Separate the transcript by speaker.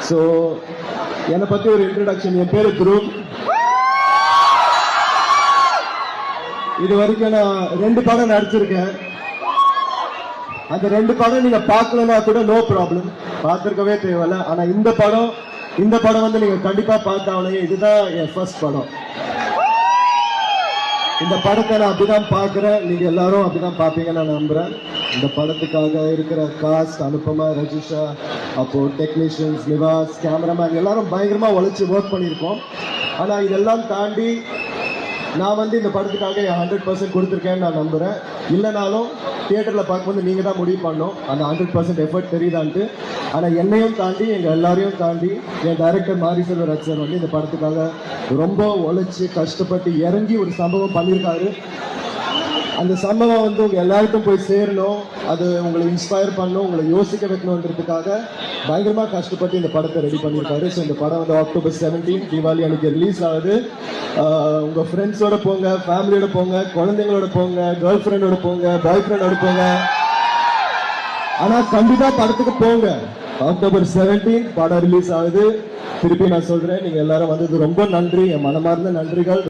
Speaker 1: So என்னை பற்றி ஒரு இன்ட்ரடக்ஷன். என் பேர் துருவ். இது வரைக்கும் நான் 2 படம் நடிச்சிருக்கேன். அந்த 2 படம் நீங்க பார்க்கலன்னா கூட நோ ப்ராப்ளம், பார்த்துருக்கவே தேவையில்ல. ஆனா இந்த படம் வந்து நீங்க கண்டிப்பா பார்த்தாவனே. இதுதான் என் ஃபர்ஸ்ட் படம். இந்த படத்தை நான் அப்படிதான் பார்க்குறேன். நீங்க எல்லாரும் அப்படிதான் பார்ப்பீங்கன்னு நான் நம்புறேன். இந்த படத்துக்காக இருக்கிற காஸ்ட், அனுபமா, ரஜிஷா, அப்போ டெக்னீஷியன்ஸ், நிவாஸ், கேமராமேன் எல்லாரும் பயங்கரமா உழைச்சி ஒர்க் பண்ணியிருக்கோம். ஆனா இதெல்லாம் தாண்டி நான் வந்து இந்த படத்துக்காக 100% கொடுத்துருக்கேன்னு நான் நம்புறேன். இல்லைனாலும் தியேட்டரில் பார்க்கும்போது நீங்கள் தான் முடிவு பண்ணோம் அந்த 100% எஃபர்ட் தெரியுதான்ட்டு. ஆனால் என்னையும் தாண்டி எங்கள் எல்லாரையும் தாண்டி என் டைரக்டர் மாரிசெல்வராஜ் சார் வந்து இந்த படத்துக்காக ரொம்ப உழைச்சி கஷ்டப்பட்டு இறங்கி ஒரு சம்பவம் பண்ணியிருக்காரு. அந்த சம்பவம் வந்து உங்கள் எல்லாருக்கும் போய் சேரணும், அது உங்களை இன்ஸ்பயர் பண்ணணும், உங்களை யோசிக்க வைக்கணுன்றதுக்காக பயங்கரமாக கஷ்டப்பட்டு இந்த படத்தை ரெடி பண்ணியிருக்காரு. ஸோ இந்த படம் வந்து October 17 தீபாவளி அன்னைக்கு ரிலீஸ் ஆகுது. உங்கள் ஃப்ரெண்ட்ஸோட போங்க, ஃபேமிலியோட போங்க, குழந்தைங்களோட போங்க, கேர்ள் ஃப்ரெண்டோட போங்க, பாய் ஃப்ரெண்டோட போங்க. ஆனால் கண்டிப்பாக படத்துக்கு போங்க. October 17 படம் ரிலீஸ் ஆகுது. திருப்பி நான் சொல்கிறேன், நீங்கள் எல்லாரும் வந்தது ரொம்ப நன்றி, என் மனமார்ந்த நன்றிகள்.